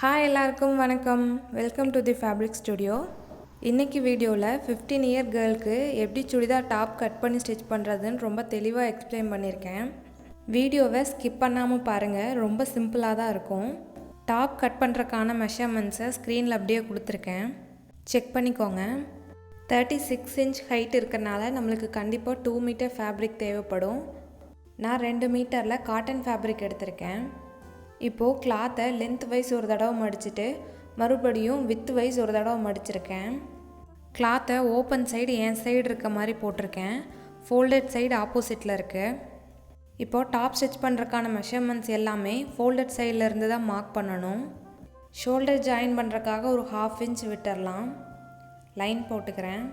Hi எல்லாருக்கும் வணக்கம். Welcome to the fabric studio. இன்னைக்கு வீடியோவில் 15 இயர் கேர்ளுக்கு எப்படி சுடிதார் டாப் கட் பண்ணி ஸ்டிச் பண்ணுறதுன்னு ரொம்ப தெளிவாக எக்ஸ்பிளைன் பண்ணியிருக்கேன். வீடியோவை ஸ்கிப் பண்ணாமல் பாருங்கள், ரொம்ப சிம்பிளாக தான் இருக்கும். டாப் கட் பண்ணுறக்கான மெஷர்மெண்ட்ஸை ஸ்க்ரீனில் அப்படியே கொடுத்துருக்கேன், செக் பண்ணிக்கோங்க. 36 இன்ச் ஹைட் இருக்கிறனால நம்மளுக்கு கண்டிப்பாக 2 மீட்டர் ஃபேப்ரிக் தேவைப்படும். நான் 2 மீட்டரில் காட்டன் ஃபேப்ரிக் எடுத்திருக்கேன். இப்போது கிளாத்தை லென்த் வைஸ் ஒரு தடவை மடிச்சுட்டு மறுபடியும் வித் வைஸ் ஒரு தடவை மடிச்சிருக்கேன். கிளாத்தை ஓப்பன் சைடு என் சைடு இருக்க மாதிரி போட்டிருக்கேன், ஃபோல்டட் சைடு ஆப்போசிட்டில் இருக்குது. இப்போது டாப் ஸ்டிச் பண்ணுறக்கான மெஷர்மெண்ட்ஸ் எல்லாமே ஃபோல்டட் சைடில் இருந்து தான் மார்க் பண்ணணும். ஷோல்டர் ஜாயின் பண்ணுறக்காக ஒரு 1/2 இன்ச் விட்டுடலாம். லைன் போட்டுக்கிறேன்.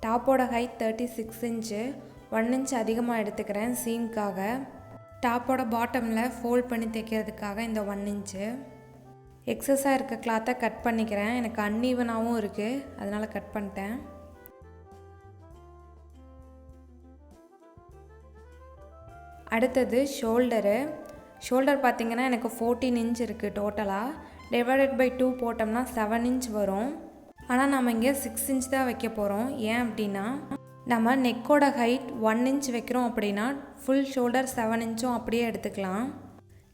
டாப்போட ஹைட் 36 இன்ச்சு, 1 இன்ச் அதிகமாக எடுத்துக்கிறேன் சீம்காக. டாப்போட பாட்டமில் ஃபோல்ட் பண்ணி தைக்கிறதுக்காக இந்த 1 இன்ச்சு. எக்ஸஸாக இருக்க கிளாத்தை கட் பண்ணிக்கிறேன். எனக்கு அன்ஈவனாகவும் இருக்குது, அதனால் கட் பண்ணிட்டேன். அடுத்தது ஷோல்டர் பார்த்திங்கன்னா எனக்கு 14 இன்ச் இருக்குது டோட்டலாக. டிவைடட் பை 2 போட்டோம்னா 7 இன்ச் வரும். ஆனால் நம்ம இங்கே 6 இன்ச் தான் வைக்க போகிறோம். ஏன் அப்படின்னா நம்ம நெக்கோட ஹைட் 1 இன்ச் வைக்கிறோம் அப்படின்னா ஃபுல் ஷோல்டர் 7 இன்ச்சும் அப்படியே எடுத்துக்கலாம்.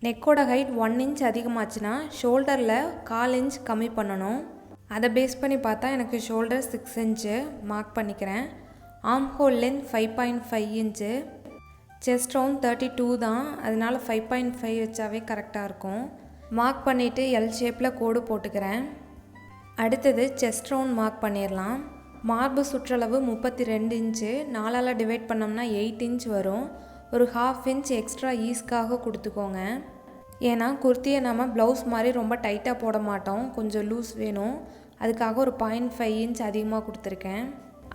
நெக்கோட ஹைட் 1 இன்ச் அதிகமாச்சுன்னா ஷோல்டரில் 1/4 இன்ச் கம்மி பண்ணணும். அதை பேஸ் பண்ணி பார்த்தா எனக்கு ஷோல்டர் 6 இன்ச்சு மார்க் பண்ணிக்கிறேன். Arm whole length 5.5 inch. Chest round 32 தான், அதனால 5.5 வச்சாவே கரெக்டாக இருக்கும். மார்க் பண்ணிவிட்டு எல் ஷேப்பில் கோடு போட்டுக்கிறேன். அடுத்தது செஸ்ட் ரவுண்ட் மார்க் பண்ணிடலாம். மார்பு சுற்றளவு 32 இன்ச்சு, 4ஆல் டிவைட் பண்ணோம்னா 8 இன்ச் வரும். ஒரு 1/2 இன்ச் எக்ஸ்ட்ரா ஈஸ்க்காக கொடுத்துக்கோங்க. ஏன்னா குர்த்தியை நம்ம ப்ளவுஸ் மாதிரி ரொம்ப டைட்டாக போட மாட்டோம், கொஞ்சம் லூஸ் வேணும். அதுக்காக ஒரு 0.5 இன்ச் அதிகமாக கொடுத்துருக்கேன்.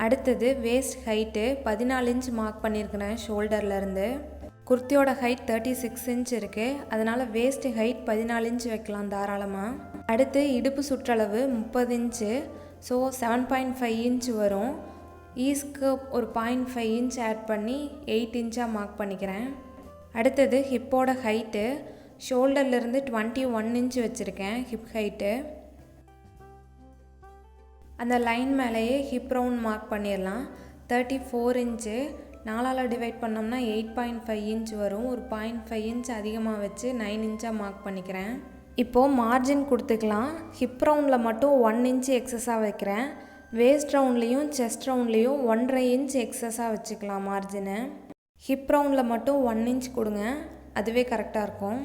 அடுத்தது வேஸ்ட் ஹைட்டு 14 இன்ச் மார்க் பண்ணியிருக்கிறேன் ஷோல்டர்லேருந்து. குர்த்தியோட ஹைட் 36 இன்ச் இருக்குது, அதனால் வேஸ்ட் ஹைட் 14 இன்ச் வைக்கலாம் தாராளமாக. அடுத்து இடுப்பு சுற்றளவு 30 இன்ச்சு, ஸோ 7.5 இன்ச் வரும். ஈஸ்க்கு ஒரு 0.5 இன்ச் ஆட் பண்ணி 8 இன்ச்சாக மார்க் பண்ணிக்கிறேன். அடுத்தது ஹிப்போட ஹைட்டு ஷோல்டர்லேருந்து 21 இன்ச் வச்சுருக்கேன் ஹிப் ஹைட்டு. அந்த லைன் மேலேயே ஹிப் ரவுண்ட் மார்க் பண்ணிடலாம். 34 இன்ச்சு, 4ஆல் டிவைட் பண்ணோம்னா 8.5 இன்ச் வரும். ஒரு 0.5 இன்ச் அதிகமாக வச்சு 9 இன்ச்சாக மார்க் பண்ணிக்கிறேன். இப்போது மார்ஜின் கொடுத்துக்கலாம். ஹிப் ரவுண்டில் மட்டும் 1 இன்ச்சு எக்ஸஸாக வைக்கிறேன். வேஸ்ட் ரவுண்ட்லேயும் செஸ்ட் ரவுண்ட்லேயும் 1.5 இன்ச் எக்ஸஸாக வச்சுக்கலாம் மார்ஜினை. ஹிப் ரவுண்டில் மட்டும் 1 இன்ச் கொடுங்க, அதுவே கரெக்டாக இருக்கும்.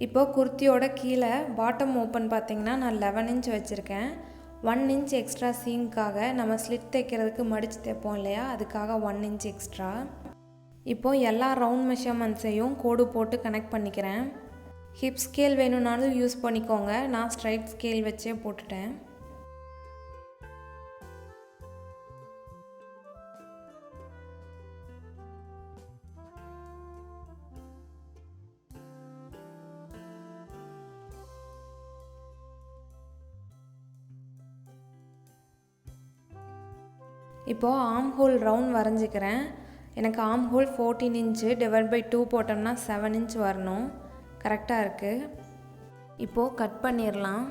இப்போது குர்த்தியோட கீழே பாட்டம் ஓப்பன் பார்த்திங்கன்னா நான் 11 இன்ச் வச்சுருக்கேன். 1 இன்ச் எக்ஸ்ட்ரா சீம்காக நம்ம ஸ்லிட் தைக்கிறதுக்கு மடித்து தைப்போம் இல்லையா, அதுக்காக 1 இன்ச் எக்ஸ்ட்ரா. இப்போது எல்லா ரவுண்ட் மெஷர்மெண்ட்ஸையும் கோடு போட்டு கனெக்ட் பண்ணிக்கிறேன். ஹிப் ஸ்கேல் வேணும்னாலும் யூஸ் பண்ணிக்கோங்க, நான் ஸ்ட்ரைட் ஸ்கேல் வச்சே போட்டுட்டேன். இப்போது ஆர்ம் ஹோல் ரவுண்ட் வரைஞ்சிக்கிறேன். எனக்கு arm hole 14 inch, divide by 2 போட்டோம்னா 7 இன்ச் வரணும். கரெக்டாக இருக்குது. இப்போது கட் பண்ணிடலாம்.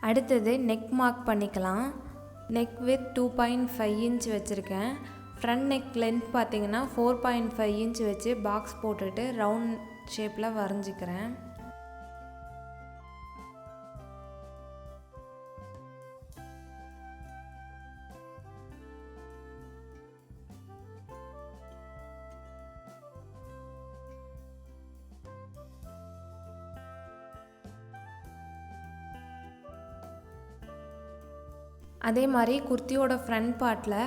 அடுத்தது நெக் மார்க் பண்ணிக்கலாம். நெக் வித் 2.5 இன்ச் வச்சுருக்கேன். ஃப்ரண்ட் நெக் லென்த் பார்த்திங்கன்னா 4.5 இன்ச் வச்சு பாக்ஸ் போட்டுட்டு ரவுண்ட் ஷேப்பில் வரைஞ்சிக்கிறேன். அதே மாதிரி குர்த்தியோட ஃப்ரண்ட் பார்ட்டில்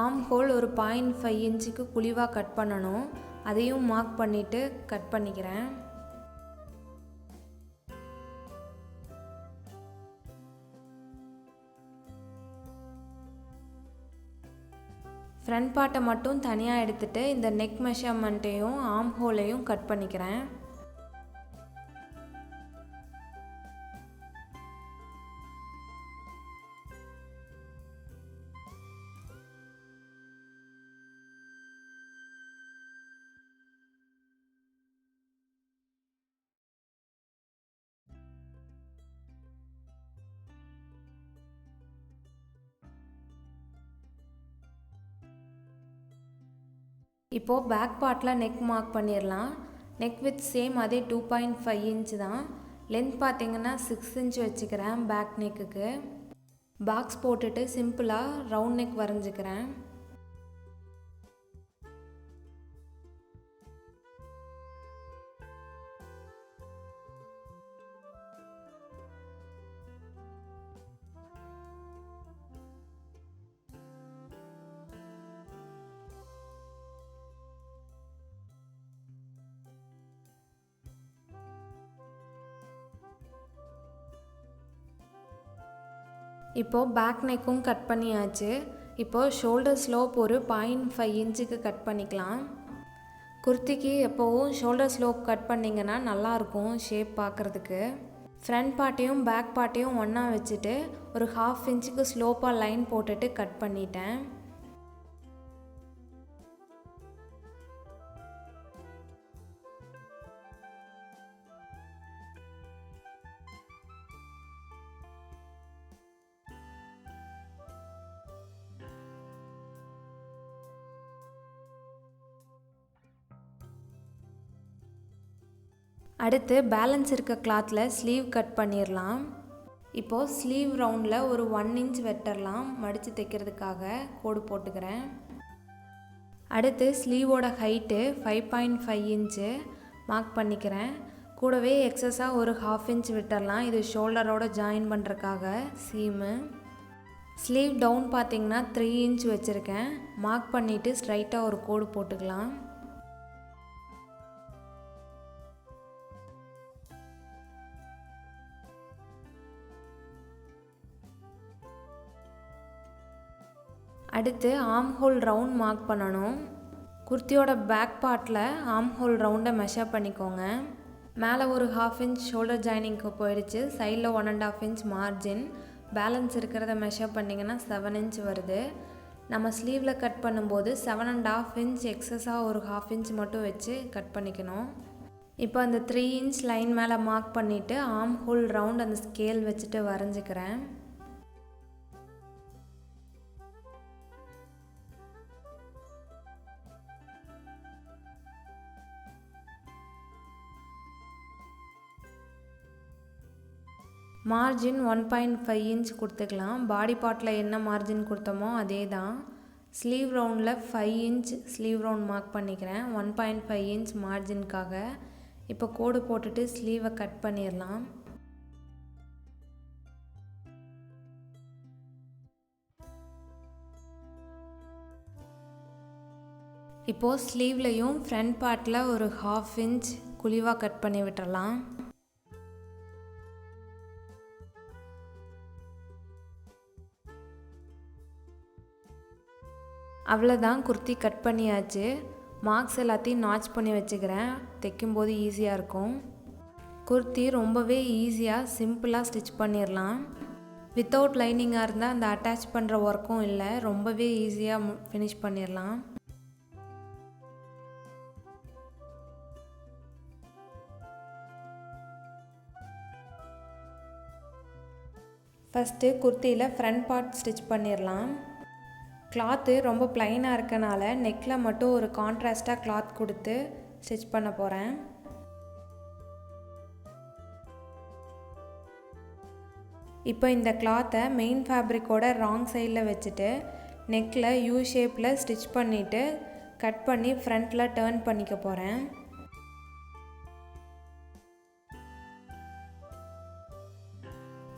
ஆர்ம் ஹோல் ஒரு 0.5 இன்ச்சுக்கு குழிவாக கட் பண்ணணும். அதையும் மார்க் பண்ணிவிட்டு கட் பண்ணிக்கிறேன். ஃப்ரண்ட் பார்ட்டை மட்டும் தனியாக எடுத்துகிட்டு இந்த நெக் மெஷர்மெண்ட்டையும் ஆர்ம் ஹோலையும் கட் பண்ணிக்கிறேன். இப்போது பேக் பார்ட்டில் நெக் மார்க் பண்ணிடலாம். நெக் வித் சேம் அதே 2.5 இன்ச் தான். லென்த் பார்த்திங்கன்னா 6 இன்ச் வச்சுக்கிறேன் பேக் நெக்குக்கு. பாக்ஸ் போட்டுட்டு சிம்பிளாக ரவுண்ட் நெக் வரைஞ்சிக்கிறேன். இப்போது பேக் நெக்கும் கட் பண்ணியாச்சு. இப்போது ஷோல்டர் ஸ்லோப் ஒரு 0.5 இன்ச்சுக்கு கட் பண்ணிக்கலாம். குர்த்திக்கு எப்போவும் ஷோல்டர் ஸ்லோப் கட் பண்ணிங்கன்னா நல்லாயிருக்கும் ஷேப் பார்க்குறதுக்கு. ஃப்ரண்ட் பார்ட்டையும் பேக் பார்ட்டையும் ஒன்றா வச்சுட்டு ஒரு 1/2 இன்ச்சுக்கு ஸ்லோப்பாக லைன் போட்டுட்டு கட் பண்ணிட்டேன். அடுத்து பேலன்ஸ் இருக்க கிளாத்தில் ஸ்லீவ் கட் பண்ணிடலாம். இப்போது ஸ்லீவ் ரவுண்டில் ஒரு 1 இன்ச் வெட்டரலாம் மடித்து தைக்கிறதுக்காக கோடு போட்டுக்கிறேன். அடுத்து ஸ்லீவோட ஹைட்டு 5.5 இன்ச்சு மார்க் பண்ணிக்கிறேன். கூடவே எக்ஸஸாக ஒரு 1/2 இன்ச் விட்டுடலாம். இது ஷோல்டரோட ஜாயின் பண்ணுறதுக்காக சீமு. ஸ்லீவ் டவுன் பார்த்திங்கன்னா 3 இன்ச் வச்சுருக்கேன். மார்க் பண்ணிவிட்டு ஸ்ட்ரைட்டாக ஒரு கோடு போட்டுக்கலாம். அடுத்து ஆர்ம் ஹோல் ரவுண்ட் மார்க் பண்ணணும். குர்த்தியோட பேக் பார்ட்டில் ஆர்ம் ஹோல் ரவுண்டை மெஷர் பண்ணிக்கோங்க. மேலே ஒரு 1/2 இன்ச் ஷோல்டர் ஜாயினிங்க்கு போயிடுச்சு. சைடில் 1.5 இன்ச் மார்ஜின். பேலன்ஸ் இருக்கிறத மெஷர் பண்ணிங்கன்னா 7 இன்ச் வருது. நம்ம ஸ்லீவில் கட் பண்ணும்போது 7.5 இன்ச் எக்ஸஸாக ஒரு 1/2 இன்ச் மட்டும் வச்சு கட் பண்ணிக்கணும். இப்போ அந்த 3 இன்ச் லைன் மேலே மார்க் பண்ணிவிட்டு ஆர்ம் ஹோல் ரவுண்ட் அந்த ஸ்கேல் வச்சுட்டு வரைஞ்சிக்கிறேன். மார்ஜின் 1.5 இன்ச் கொடுத்துக்கலாம். பாடி பார்ட்டில் என்ன மார்ஜின் கொடுத்தோமோ அதே தான். ஸ்லீவ் ரவுண்டில் 5 இன்ச் ஸ்லீவ் ரவுண்ட் மார்க் பண்ணிக்கிறேன் 1.5 இன்ச் மார்ஜின்காக. இப்போ கோடு போட்டுட்டு ஸ்லீவை கட் பண்ணிடலாம். இப்போது ஸ்லீவ்லையும் ஃப்ரண்ட் பார்ட்டில் ஒரு 1/2 இன்ச் குழிவாக கட் பண்ணி விட்டுறலாம். அவ்வளோதான், குர்த்தி கட் பண்ணியாச்சு. மார்க்ஸ் எல்லாத்தையும் நாச் பண்ணி வச்சுக்கிறேன், தைக்கும்போது ஈஸியாக இருக்கும். குர்த்தி ரொம்பவே ஈஸியாக சிம்பிளாக ஸ்டிச் பண்ணிடலாம். வித்தவுட் லைனிங்காக இருந்தால் அந்த அட்டாச் பண்ணுற ஒர்க்கும் இல்லை, ரொம்பவே ஈஸியாக ஃபினிஷ் பண்ணிடலாம். ஃபஸ்ட்டு குர்த்தியில் ஃப்ரண்ட் பார்ட் ஸ்டிச் பண்ணிடலாம். கிளாத்து ரொம்ப ப்ளைனாக இருக்கனால நெக்கில் மட்டும் ஒரு கான்ட்ராஸ்டாக கிளாத் கொடுத்து ஸ்டிச் பண்ண போகிறேன். இப்போ இந்த கிளாத்தை மெயின் ஃபேப்ரிக்கோட ராங் சைடில் வச்சுட்டு நெக்கில் யூ ஷேப்பில் ஸ்டிச் பண்ணிவிட்டு கட் பண்ணி ஃப்ரண்ட்டில் டர்ன் பண்ணிக்க போகிறேன்.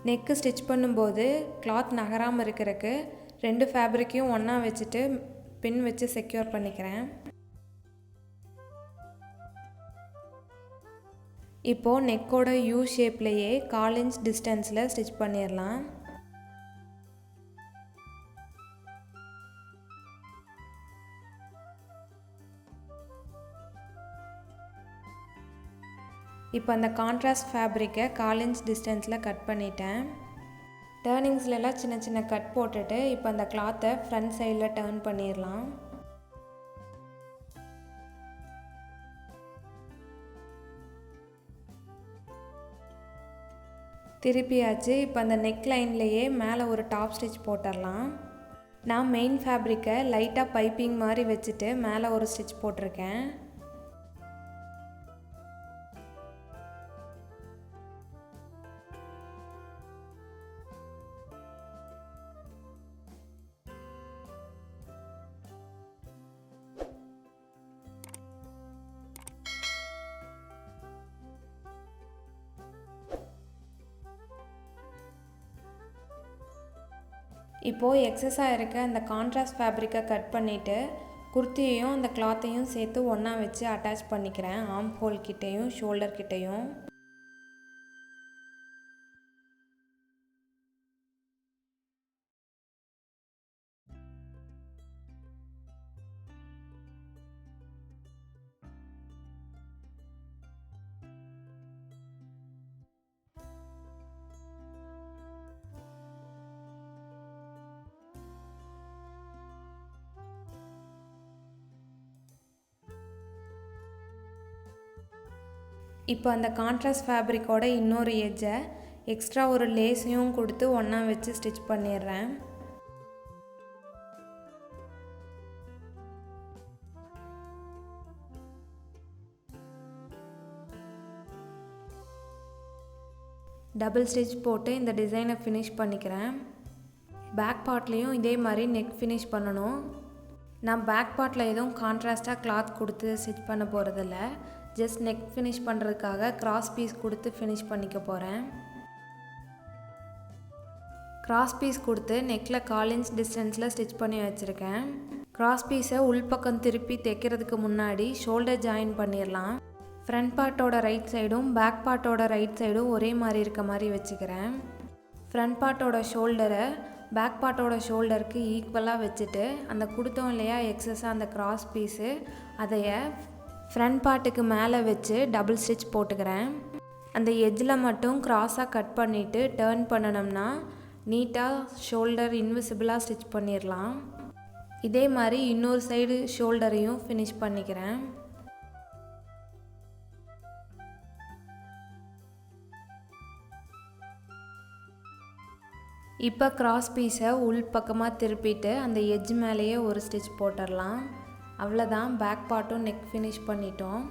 நெக்கு ஸ்டிச் பண்ணும்போது கிளாத் நகராமல் இருக்கிறதுக்கு 2 ஃபேப்ரிக்கையும் ஒன்றா வச்சுட்டு பின் வச்சு செக்யூர் பண்ணிக்கிறேன். இப்போது நெக்கோட யூ ஷேப்லேயே 1/4 இன்ச் டிஸ்டன்ஸில் ஸ்டிச் பண்ணிடலாம். இப்போ அந்த கான்ட்ராஸ்ட் ஃபேப்ரிக்கை 1/4 இன்ச் டிஸ்டன்ஸில் கட் பண்ணிட்டேன். டர்னிங்ஸ்லாம் சின்ன சின்ன கட் போட்டுட்டு இப்போ அந்த கிளாத்தை ஃப்ரண்ட் சைடில் டர்ன் பண்ணிடலாம். திருப்பியாச்சு. இப்போ அந்த நெக் லைன்லேயே மேலே ஒரு டாப் ஸ்டிச் போட்டுடலாம். நான் மெயின் ஃபேப்ரிக்கை லைட்டாக பைப்பிங் மாதிரி வச்சுட்டு மேலே ஒரு ஸ்டிச் போட்டிருக்கேன். இப்போது எக்ஸஸாக இருக்க அந்த கான்ட்ராஸ்ட் ஃபேப்ரிக்கை கட் பண்ணிவிட்டு குர்த்தியையும் அந்த கிளாத்தையும் சேர்த்து ஒன்றா வச்சு அட்டாச் பண்ணிக்கிறேன். ஆர்ம் ஹோல் கிட்டேயும் ஷோல்டர் கிட்டேயும். இப்போ அந்த கான்ட்ராஸ்ட் ஃபேப்ரிக்கோட இன்னொரு எட்ஜை எக்ஸ்ட்ரா ஒரு லேஸையும் கொடுத்து ஒன்றா வச்சு ஸ்டிச் பண்ணிடுறேன். டபுள் ஸ்டிச் போட்டு இந்த டிசைனை ஃபினிஷ் பண்ணிக்கிறேன். பேக் பார்ட்லேயும் இதே மாதிரி நெக் ஃபினிஷ் பண்ணணும். நான் பேக் பார்ட்டில் எதுவும் கான்ட்ராஸ்ட்டாக கிளாத் கொடுத்து ஸ்டிச் பண்ண போகிறதில்ல. ஜஸ்ட் நெக் ஃபினிஷ் பண்ணுறதுக்காக கிராஸ் பீஸ் கொடுத்து ஃபினிஷ் பண்ணிக்க போகிறேன். கிராஸ் பீஸ் கொடுத்து நெக்கில் 1/4 இன்ச் டிஸ்டன்ஸில் ஸ்டிச் பண்ணி வச்சுருக்கேன். கிராஸ் பீஸை உள்பக்கம் திருப்பி தைக்கிறதுக்கு முன்னாடி ஷோல்டர் ஜாயின் பண்ணிடலாம். ஃப்ரண்ட் பார்ட்டோட ரைட் சைடும் பேக் பார்ட்டோட ரைட் சைடும் ஒரே மாதிரி இருக்க மாதிரி வச்சுக்கிறேன். ஃப்ரண்ட் பார்ட்டோட ஷோல்டரை பேக் பார்ட்டோட ஷோல்டருக்கு ஈக்குவலாக வச்சுட்டு அந்த கொடுத்தோம் இல்லையா எக்ஸஸாக அந்த கிராஸ் பீஸு அதைய ஃப்ரண்ட் பார்ட்டுக்கு மேலே வச்சு டபுள் ஸ்டிச் போட்டுக்கிறேன். அந்த எட்ஜில் மட்டும் க்ராஸாக கட் பண்ணிவிட்டு டர்ன் பண்ணணும்னா நீட்டாக ஷோல்டர் இன்விசிபிளாக ஸ்டிச் பண்ணிடலாம். இதே மாதிரி இன்னொரு சைடு ஷோல்டரையும் ஃபினிஷ் பண்ணிக்கிறேன். இப்போ கிராஸ் பீஸை உள் பக்கமாக திருப்பிட்டு அந்த எட்ஜ் மேலேயே ஒரு ஸ்டிச் போட்டுடலாம். அவ்வளோதான், பேக் பார்ட்டும் நெக் ஃபினிஷ் பண்ணிட்டோம்.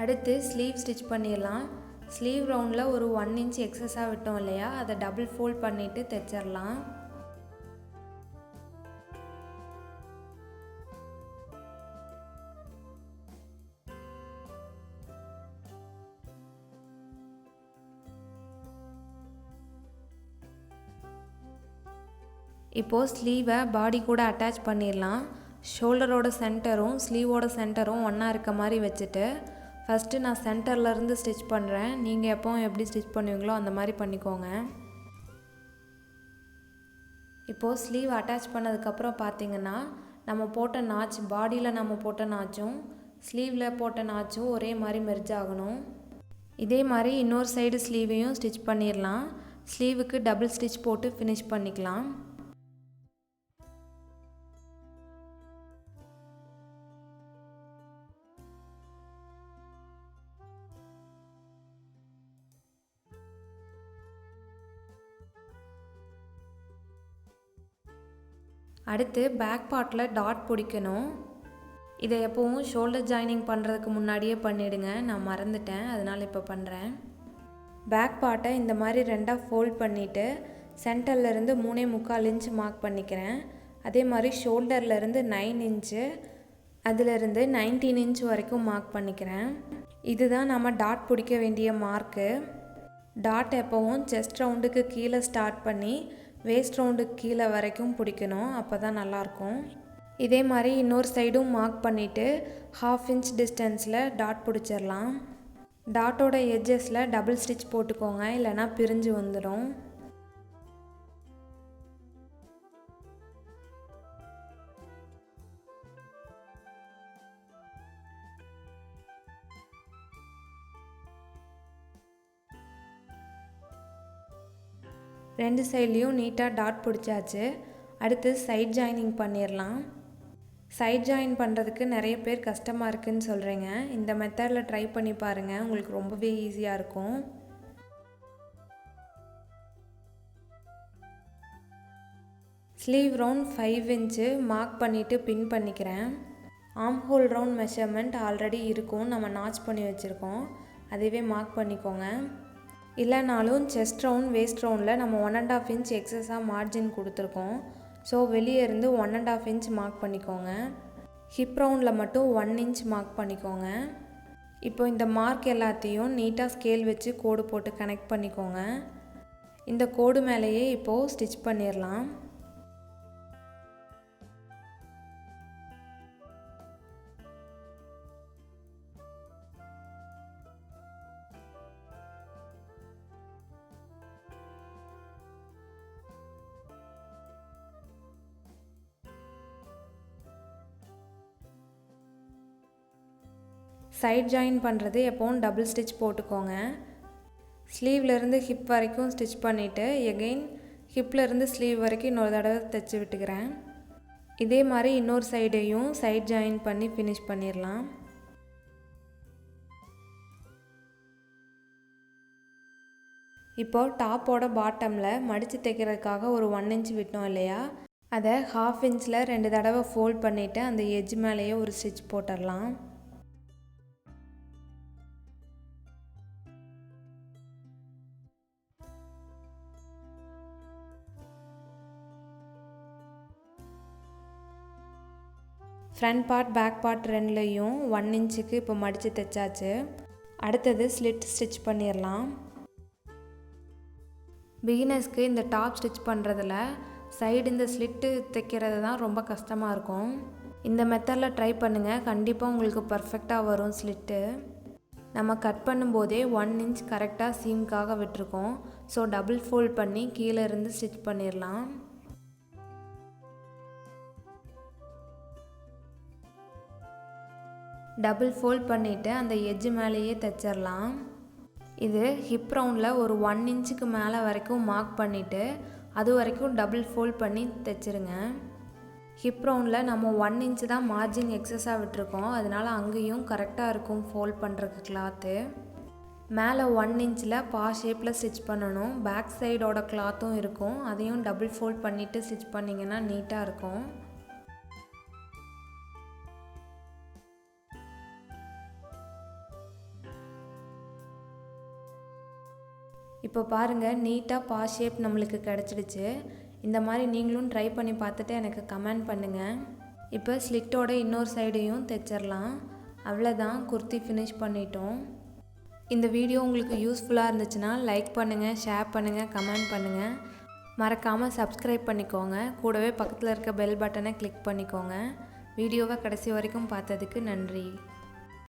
அடுத்து ஸ்லீவ் ஸ்டிச் பண்ணிடலாம். ஸ்லீவ் ரவுண்டில் ஒரு 1 இன்ச் எக்ஸஸாக விட்டோம் இல்லையா, அதை டபுள் ஃபோல்ட் பண்ணிவிட்டு தைச்சிடலாம். இப்போது ஸ்லீவை பாடி கூட அட்டாச் பண்ணிடலாம். ஷோல்டரோட சென்டரும் ஸ்லீவோட சென்டரும் ஒன்றா இருக்க மாதிரி வச்சுட்டு ஃபஸ்ட்டு நான் சென்டர்லேருந்து ஸ்டிச் பண்ணுறேன். நீங்கள் எப்போவும் எப்படி ஸ்டிச் பண்ணுவீங்களோ அந்த மாதிரி பண்ணிக்கோங்க. இப்போது ஸ்லீவ் அட்டாச் பண்ணதுக்கப்புறம் பார்த்திங்கன்னா நம்ம போட்ட நாச், பாடியில் நம்ம போட்ட நாச்சும் ஸ்லீவில் போட்ட நாச்சும் ஒரே மாதிரி மெர்ஜ் ஆகணும். இதே மாதிரி இன்னொரு சைடு ஸ்லீவையும் ஸ்டிச் பண்ணிடலாம். ஸ்லீவுக்கு டபுள் ஸ்டிச் போட்டு ஃபினிஷ் பண்ணிக்கலாம். அடுத்து பேக் பார்ட்டில் டாட் பிடிக்கணும். இதை எப்போவும் ஷோல்டர் ஜாயினிங் பண்ணுறதுக்கு முன்னாடியே பண்ணிவிடுங்க. நான் மறந்துட்டேன், அதனால் இப்போ பண்ணுறேன். பேக் பார்ட்டை இந்த மாதிரி ரெண்டாக ஃபோல்ட் பண்ணிவிட்டு சென்டர்லேருந்து 3.25 இன்ச் மார்க் பண்ணிக்கிறேன். அதே மாதிரி ஷோல்டர்லேருந்து 9 இன்ச்சு, அதிலிருந்து 19 இன்ச் வரைக்கும் மார்க் பண்ணிக்கிறேன். இதுதான் நம்ம டாட் பிடிக்க வேண்டிய மார்க்கு. டாட் எப்போவும் செஸ்ட் ரவுண்டுக்கு கீழே ஸ்டார்ட் பண்ணி வேஸ்ட் ரவுண்டுக்கு கீழே வரைக்கும் பிடிக்கணும், அப்போ தான் நல்லாயிருக்கும். இதே மாதிரி இன்னொரு சைடும் மார்க் பண்ணிவிட்டு 1/2 இன்ச் டிஸ்டன்ஸில் டாட் பிடிச்சிடலாம். டாட்டோட எட்ஜஸில் டபுள் ஸ்டிச் போட்டுக்கோங்க, இல்லைனா பிரிஞ்சு வந்துடும். ரெண்டு சைட்லேயும் நீட்டாக டாட் பிடிச்சாச்சு. அடுத்து சைட் ஜாயினிங் பண்ணிடலாம். சைட் ஜாயின் பண்ணுறதுக்கு நிறைய பேர் கஷ்டமாக இருக்குதுன்னு சொல்கிறீங்க. இந்த மெத்தடில் ட்ரை பண்ணி பாருங்கள், உங்களுக்கு ரொம்பவே ஈஸியாக இருக்கும். ஸ்லீவ் ரவுண்ட் 5 இன்ச்சு மார்க் பண்ணிவிட்டு பின் பண்ணிக்கிறேன். Arm whole round measurement already இருக்கும், நம்ம நாச் பண்ணி வச்சுருக்கோம், அதுவே மார்க் பண்ணிக்கோங்க. இல்லைனாலும் செஸ்ட் ரவுண்ட் வேஸ்ட் ரவுண்டில் நம்ம 1.5 இன்ச் எக்ஸஸாக மார்ஜின் கொடுத்துருக்கோம். ஸோ வெளியே இருந்து 1.5 இன்ச் மார்க் பண்ணிக்கோங்க. ஹிப் ரவுண்டில் மட்டும் 1 இன்ச் மார்க் பண்ணிக்கோங்க. இப்போ இந்த மார்க் எல்லாத்தையும் நீட்டாக ஸ்கேல் வச்சு கோடு போட்டு கனெக்ட் பண்ணிக்கோங்க. இந்த கோடு மேலேயே இப்போது ஸ்டிச் பண்ணிடலாம். சைட் ஜாயின் பண்ணுறது எப்போவும் டபுள் ஸ்டிச் போட்டுக்கோங்க. ஸ்லீவ்லேருந்து ஹிப் வரைக்கும் ஸ்டிச் பண்ணிவிட்டு எகெயின் ஹிப்லேருந்து ஸ்லீவ் வரைக்கும் இன்னொரு தடவை தைச்சி விட்டுக்கிறேன். இதே மாதிரி இன்னொரு சைடையும் சைட் ஜாயின் பண்ணி ஃபினிஷ் பண்ணிடலாம். இப்போது டாப்போட பாட்டமில் மடித்து தைக்கிறதுக்காக ஒரு 1 இன்ச் விட்டோம் இல்லையா, அதை 1/2 இன்ச்சில் 2 தடவை ஃபோல்ட் பண்ணிவிட்டு அந்த எட்ஜ் மேலேயே ஒரு ஸ்டிச் போட்டுடலாம். ஃப்ரண்ட் பார்ட் பேக் பார்ட் ரெண்டுலேயும் 1 இன்ச்சுக்கு இப்போ மடித்து தைச்சாச்சு. அடுத்தது ஸ்லிட் ஸ்டிச் பண்ணிடலாம். பிகினர்ஸ்க்கு இந்த டாப் ஸ்டிச் பண்ணுறதுல சைடு இந்த ஸ்லிட்டு தைக்கிறது தான் ரொம்ப கஷ்டமாக இருக்கும். இந்த மெத்தடில் ட்ரை பண்ணுங்கள், கண்டிப்பாக உங்களுக்கு பர்ஃபெக்டாக வரும் ஸ்லிட்டு. நம்ம கட் பண்ணும்போதே 1 இன்ச் கரெக்டாக சீம்காக விட்டுருக்கோம். ஸோ டபுள் ஃபோல்ட் பண்ணி கீழே இருந்து ஸ்டிச் பண்ணிடலாம். டபுள் ஃபோல்ட் பண்ணிவிட்டு அந்த எட்ஜு மேலேயே தைச்சிடலாம். இது ஹிப் ரவுண்டில் ஒரு 1 இன்ச்சுக்கு மேலே வரைக்கும் மார்க் பண்ணிவிட்டு அது வரைக்கும் டபுள் ஃபோல்ட் பண்ணி தைச்சிருங்க. ஹிப் ரவுண்டில் நம்ம 1 இன்ச்சு தான் மார்ஜின் எக்ஸஸாக விட்டுருக்கோம், அதனால் அங்கேயும் கரெக்டாக இருக்கும் ஃபோல்ட் பண்ணுறதுக்கு கிளாத்து. மேலே 1 இன்ச்சில் பா ஷேப்பில் ஸ்டிச் பண்ணணும். பேக் சைடோட கிளாத்தும் இருக்கும், அதையும் டபுள் ஃபோல்ட் பண்ணிவிட்டு ஸ்டிச் பண்ணிங்கன்னா நீட்டாக இருக்கும். இப்போ பாருங்கள், நீட்டாக பா ஷேப் நம்மளுக்கு கிடச்சிடுச்சு. இந்த மாதிரி நீங்களும் ட்ரை பண்ணி பார்த்துட்டு எனக்கு கமெண்ட் பண்ணுங்கள். இப்போ ஸ்லிட்டோட இன்னொரு சைடையும் தைச்சிடலாம். அவ்வளோதான், குர்த்தி ஃபினிஷ் பண்ணிட்டோம். இந்த வீடியோ உங்களுக்கு யூஸ்ஃபுல்லாக இருந்துச்சுன்னா லைக் பண்ணுங்கள், ஷேர் பண்ணுங்கள், கமெண்ட் பண்ணுங்கள். மறக்காமல் சப்ஸ்கிரைப் பண்ணிக்கோங்க. கூடவே பக்கத்தில் இருக்க பெல் பட்டனை கிளிக் பண்ணிக்கோங்க. வீடியோவை கடைசி வரைக்கும் பார்த்ததுக்கு நன்றி.